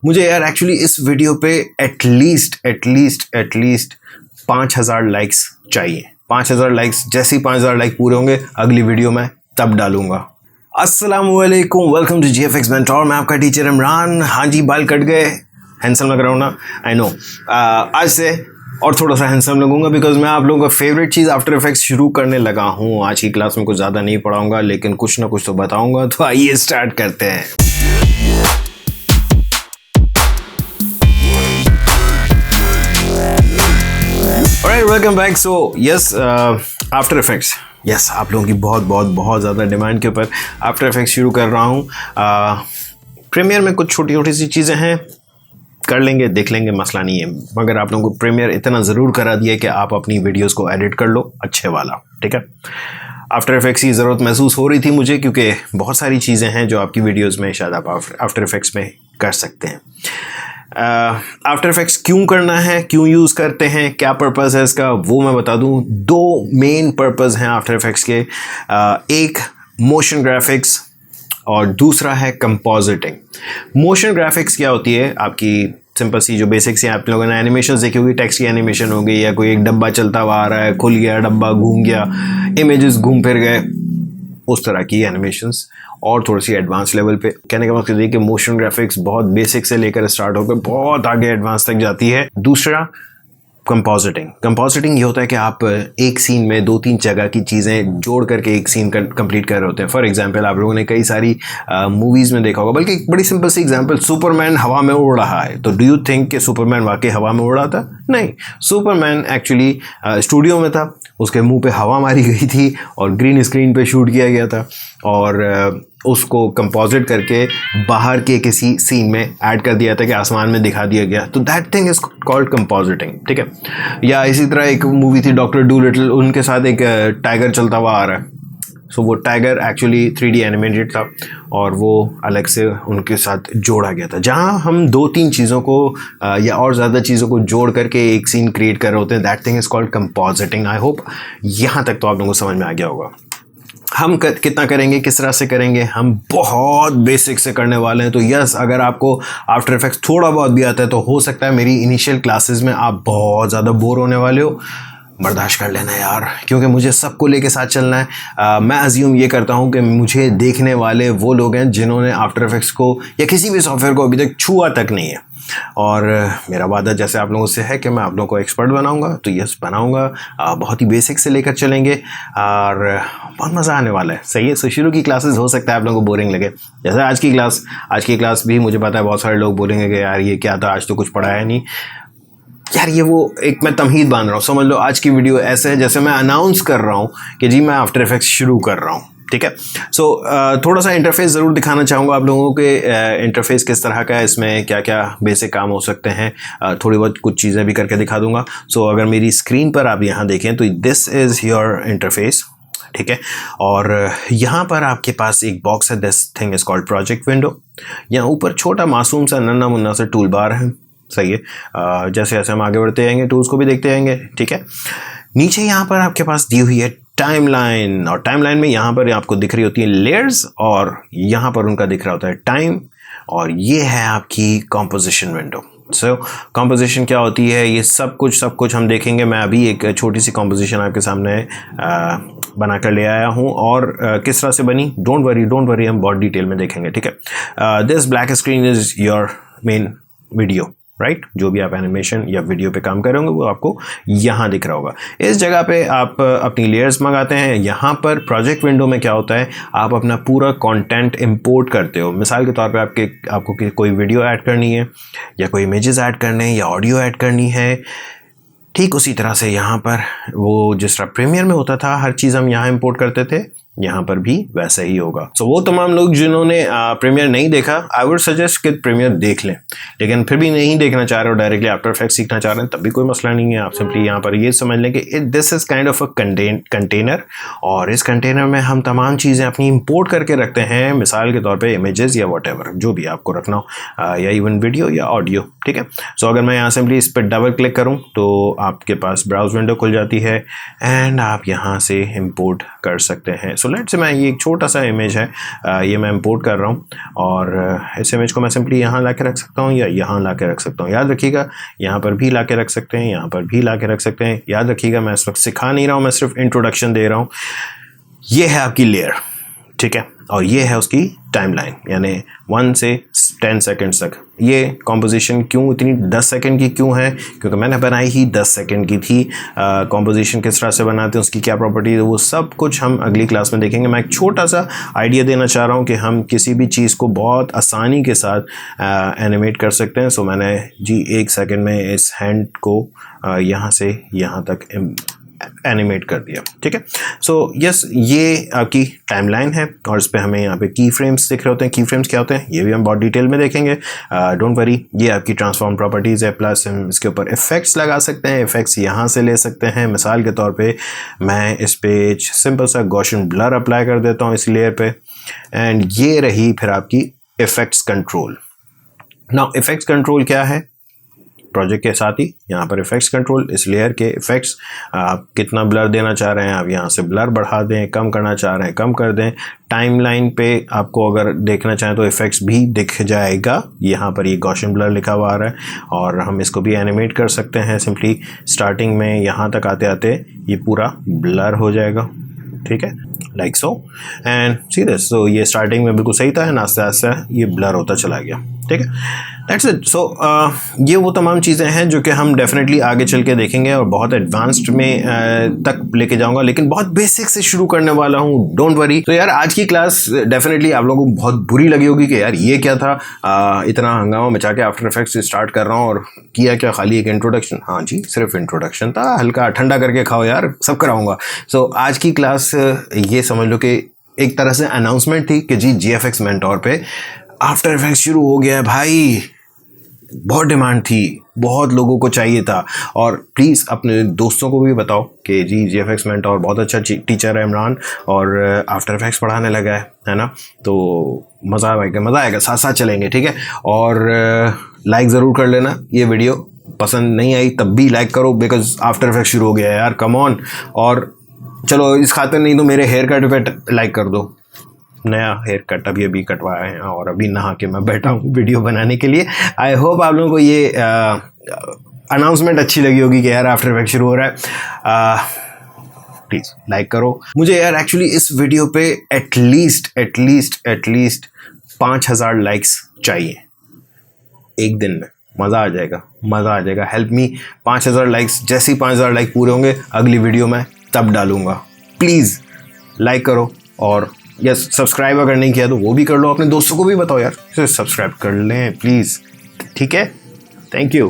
मुझे यार एक्चुअली इस वीडियो पे एटलीस्ट 5,000 लाइक्स चाहिए। 5,000 लाइक्स, जैसे ही 5,000 लाइक पूरे होंगे अगली वीडियो मैं तब डालूंगा। अस्सलामुअलैकुम, वेलकम टू GFX मेंटोर। मैं आपका टीचर इमरान। हाँ जी, बाल कट गए, हैंडसम लग रहा हूँ ना? I know. आज से और थोड़ा सा हैंडसम लगूंगा बिकॉज मैं आप लोगों का फेवरेट चीज़ आफ्टर इफेक्ट्स शुरू करने लगा हूँ। आज की क्लास में कुछ ज़्यादा नहीं पढ़ाऊंगा, लेकिन कुछ ना कुछ तो बताऊंगा। तो आइए स्टार्ट करते हैं। Alright, welcome back. So yes, after effects, yes, आप लोगों की बहुत ज़्यादा डिमांड के ऊपर आफ्टर इफेक्ट्स शुरू कर रहा हूँ। प्रीमियर में कुछ छोटी छोटी सी चीज़ें हैं, कर लेंगे, देख लेंगे, मसला नहीं है। मगर आप लोगों को प्रीमियर इतना ज़रूर करा दिया कि आप अपनी वीडियोस को एडिट कर लो अच्छे वाला, ठीक है। आफ्टर इफेक्ट्स की ज़रूरत महसूस हो रही थी मुझे, क्योंकि बहुत सारी चीज़ें हैं जो आपकी वीडियोज़ में शायद आप आफ्टर इफेक्ट्स में कर सकते हैं। आफ्टर इफेक्ट्स क्यों करना है, क्यों यूज़ करते हैं, क्या पर्पस है इसका, वो मैं बता दूं। दो मेन पर्पस हैं आफ्टर इफेक्ट्स के। एक मोशन ग्राफिक्स और दूसरा है कंपोजिटिंग। मोशन ग्राफिक्स क्या होती है? आपकी सिंपल सी जो बेसिक्स हैं, आप लोगों ने एनिमेशंस देखी होगी, टेक्स्ट की एनिमेशन होगी, या कोई एक डब्बा चलता हुआ आ रहा है, खुल गया डब्बा, घूम गया, इमेजेस घूम फिर गए, उस तरह की एनिमेशंस। और थोड़ी सी एडवांस लेवल पे, कहने का मतलब ये कि मोशन ग्राफिक्स बहुत बेसिक से लेकर स्टार्ट होकर बहुत आगे एडवांस तक जाती है। दूसरा कंपोजिटिंग ये होता है कि आप एक सीन में 2-3 जगह की चीज़ें जोड़ करके एक सीन कंप्लीट कर रहे होते हैं। फॉर एग्जांपल, आप लोगों ने कई सारी मूवीज़ में देखा होगा, बल्कि एक बड़ी सिंपल सी एग्जांपल, सुपरमैन हवा में उड़ रहा है, तो डू यू थिंक कि सुपरमैन वाकई हवा में उड़ रहा था? नहीं, सुपरमैन एक्चुअली स्टूडियो में था, उसके मुंह पे हवा मारी गई थी और ग्रीन स्क्रीन पे शूट किया गया था, और उसको कंपोजिट करके बाहर के किसी सीन में ऐड कर दिया था कि आसमान में दिखा दिया गया। तो that thing is called compositing, ठीक है। या इसी तरह एक मूवी थी डॉक्टर डूलिटल, उनके साथ एक टाइगर चलता हुआ आ रहा है। सो वो टाइगर एक्चुअली 3D एनिमेटेड था और वो अलग से उनके साथ जोड़ा गया था। जहाँ हम 2-3 चीज़ों को या और ज़्यादा चीज़ों को जोड़ करके एक सीन क्रिएट कर रहे होते हैं, that thing is called compositing. I hope यहाँ तक तो आप लोगों को समझ में आ गया होगा। हम कितना करेंगे, किस तरह से करेंगे, हम बहुत बेसिक से करने वाले हैं। तो यस, अगर आपको आफ्टर इफेक्ट्स थोड़ा बहुत भी आता है तो हो सकता है मेरी इनिशियल क्लासेस में आप बहुत ज़्यादा बोर होने वाले हो। बर्दाश्त कर लेना यार, क्योंकि मुझे सबको लेके साथ चलना है। मैं अज्यूम ये करता हूँ कि मुझे देखने वाले वो लोग हैं जिन्होंने आफ्टर इफेक्ट्स को या किसी भी सॉफ्टवेयर को अभी तक छुआ तक नहीं है। और मेरा वादा जैसे आप लोगों से है कि मैं आप लोगों को एक्सपर्ट बनाऊंगा, तो यस बनाऊंगा। बहुत ही बेसिक से लेकर चलेंगे और बहुत मज़ा आने वाला है। सही है। सो शुरू की क्लासेस हो सकता है आप लोगों को बोरिंग लगे, जैसे आज की क्लास भी मुझे पता है बहुत सारे लोग बोलेंगे कि यार ये क्या था, आज तो कुछ पढ़ाया नहीं। यार ये वो एक मैं तमहीद बांध रहा हूँ, समझ लो। आज की वीडियो ऐसे है जैसे मैं अनाउंस कर रहा हूँ कि जी मैं आफ्टर इफेक्ट्स शुरू कर रहा हूँ, ठीक है। सो थोड़ा सा इंटरफेस ज़रूर दिखाना चाहूँगा आप लोगों के। इंटरफेस किस तरह का है, इसमें क्या क्या बेसिक काम हो सकते हैं, थोड़ी बहुत कुछ चीज़ें भी करके दिखा दूँगा। सो अगर मेरी स्क्रीन पर आप यहाँ देखें तो दिस इज़ योर इंटरफेस, ठीक है। और यहाँ पर आपके पास एक बॉक्स है, this thing is called project window. यहाँ ऊपर छोटा मासूम सा नन्ना मुन्ना सा टूल बार है, सही है। जैसे जैसे हम आगे बढ़ते जाएंगे टूल्स को भी देखते जाएंगे, ठीक है। नीचे यहाँ पर आपके पास दी हुई है टाइमलाइन, और टाइमलाइन में यहाँ पर आपको दिख रही होती है लेयर्स, और यहाँ पर उनका दिख रहा होता है टाइम, और ये है आपकी कंपोजिशन विंडो। सो कंपोजिशन क्या होती है, ये सब कुछ हम देखेंगे। मैं अभी एक छोटी सी कंपोजिशन आपके सामने बना कर ले आया हूँ, और किस तरह से बनी, डोंट वरी, हम बहुत डिटेल में देखेंगे, ठीक है। This black screen is your main video, right. जो भी आप एनिमेशन या वीडियो पे काम कर रहे होंगे वो आपको यहाँ दिख रहा होगा। इस जगह पे आप अपनी लेयर्स मंगाते हैं। यहाँ पर प्रोजेक्ट विंडो में क्या होता है, आप अपना पूरा कंटेंट इंपोर्ट करते हो। मिसाल के तौर पे आपको कोई वीडियो ऐड करनी है, या कोई इमेजेस ऐड करने हैं, या ऑडियो ऐड करनी है, ठीक उसी तरह से यहाँ पर वो जिस तरह प्रीमियर में होता था हर चीज़ हम यहाँ इंपोर्ट करते थे, यहाँ पर भी वैसा ही होगा। सो वो तमाम लोग जिन्होंने प्रीमियर नहीं देखा, आई वुड सजेस्ट कि प्रीमियर देख लें। लेकिन फिर भी नहीं देखना चाह रहे हो, डायरेक्टली आफ्टर इफेक्ट्स सीखना चाह रहे हैं, तब भी कोई मसला नहीं है। आप सिंपली यहाँ पर ये समझ लें कि this is kind of a container, और इस कंटेनर में हम तमाम चीज़ें अपनी इंपोर्ट करके रखते हैं। मिसाल के तौर पर इमेजेस या वॉटेवर जो भी आपको रखना हो, या इवन वीडियो या ऑडियो, ठीक है। सो अगर मैं यहाँ सिंपली इस पर डबल क्लिक करूँ तो आपके पास ब्राउज विंडो खुल जाती है, एंड आप यहाँ से इम्पोर्ट कर सकते हैं। सो सो लेट्स से मैं ये एक छोटा सा इमेज है, ये मैं इंपोर्ट कर रहा हूँ और इस इमेज को मैं सिंपली यहाँ ला के रख सकता हूँ या यहाँ ला के रख सकता हूँ। याद रखिएगा यहाँ पर भी ला के रख सकते हैं, यहाँ पर भी ला के रख सकते हैं। याद रखिएगा मैं इस वक्त सिखा नहीं रहा हूँ, मैं सिर्फ इंट्रोडक्शन दे रहा हूँ। ये है आपकी लेयर, ठीक है, और ये है उसकी टाइमलाइन, यानी 1 से 10 सेकंड्स तक। ये कॉम्पोजिशन क्यों इतनी 10 सेकंड की क्यों है, क्योंकि मैंने बनाई ही 10 सेकंड की थी। कॉम्पोजिशन किस तरह से बनाते हैं, उसकी क्या प्रॉपर्टी है, वो सब कुछ हम अगली क्लास में देखेंगे। मैं एक छोटा सा आइडिया देना चाह रहा हूँ कि हम किसी भी चीज़ को बहुत आसानी के साथ एनिमेट कर सकते हैं। सो मैंने जी 1 सेकंड में इस हैंड को यहाँ से यहाँ तक एनिमेट कर दिया, ठीक है। सो यस, ये आपकी टाइमलाइन है और इस पे हमें यहाँ पे की फ्रेम्स दिख रहे होते हैं। की फ्रेम्स क्या होते हैं ये भी हम बहुत डिटेल में देखेंगे, डोंट वरी। ये आपकी ट्रांसफॉर्म प्रॉपर्टीज़ है, प्लस हम इसके ऊपर इफेक्ट्स लगा सकते हैं, इफेक्ट्स यहाँ से ले सकते हैं। मिसाल के तौर पे मैं इस पे सिंपल सा गॉसियन ब्लर अप्लाई कर देता हूँ इस लेयर पे, एंड ये रही फिर आपकी effects control. Now effects control क्या है, प्रोजेक्ट के साथ ही यहाँ पर इफेक्ट्स कंट्रोल, इस लेयर के इफेक्ट्स, आप कितना ब्लर देना चाह रहे हैं, आप यहाँ से ब्लर बढ़ा दें, कम करना चाह रहे हैं कम कर दें। टाइमलाइन पे आपको अगर देखना चाहें तो इफेक्ट्स भी दिख जाएगा, यहाँ पर ये गॉसियन ब्लर लिखा हुआ आ रहा है और हम इसको भी एनिमेट कर सकते हैं। सिंपली स्टार्टिंग में यहाँ तक आते आते ये पूरा ब्लर हो जाएगा, ठीक है, like so, and see this. So ये स्टार्टिंग में बिल्कुल सही था एंड आस्ते आस्ते ये ब्लर होता चला गया, ठीक है, दैट्स इट। सो ये वो तमाम चीज़ें हैं जो कि हम डेफिनेटली आगे चल के देखेंगे और बहुत एडवांस्ड में तक लेके जाऊंगा, लेकिन बहुत बेसिक से शुरू करने वाला हूँ, डोंट वरी। तो यार आज की क्लास डेफिनेटली आप लोगों को बहुत बुरी लगी होगी कि यार ये क्या था, इतना हंगामा मचा के आफ्टर इफेक्ट्स से स्टार्ट कर रहा हूँ और किया क्या, खाली एक इंट्रोडक्शन। हाँ जी, सिर्फ इंट्रोडक्शन था, हल्का ठंडा करके खाओ यार, सब कराऊंगा। सो आज की क्लास ये समझ लो कि एक तरह से अनाउंसमेंट थी कि जी GFX मेंटोर पे आफ्टर इफेक्ट्स शुरू हो गया है भाई। बहुत डिमांड थी, बहुत लोगों को चाहिए था, और प्लीज़ अपने दोस्तों को भी बताओ कि जी GFX मेंटोर बहुत अच्छा टीचर है इमरान और आफ्टर इफेक्ट्स पढ़ाने लगा है ना, तो मज़ा आएगा, साथ साथ चलेंगे, ठीक है। और लाइक ज़रूर कर लेना, ये वीडियो पसंद नहीं आई तब भी लाइक करो, बिकॉज आफ्टर इफेक्ट्स शुरू हो गया है यार, कम ऑन। और चलो इस खातिर नहीं तो मेरे हेयर कट पे लाइक कर दो, नया हेयर कट अभी कटवाया है और अभी नहा के मैं बैठा हूँ वीडियो बनाने के लिए। आई होप आप लोगों को ये अनाउंसमेंट अच्छी लगी होगी कि यार आफ्टर इफेक्ट शुरू हो रहा है। प्लीज़ लाइक करो मुझे यार, एक्चुअली इस वीडियो पे एटलीस्ट 5000 लाइक्स चाहिए एक दिन में, मज़ा आ जाएगा। हेल्प मी, 5000 लाइक्स, जैसे ही 5000 लाइक पूरे होंगे अगली वीडियो मैं तब डालूंगा। प्लीज़ लाइक करो और यस, सब्सक्राइब अगर नहीं किया तो वो भी कर लो, अपने दोस्तों को भी बताओ यार सब्सक्राइब कर लें प्लीज़, ठीक है। Thank you.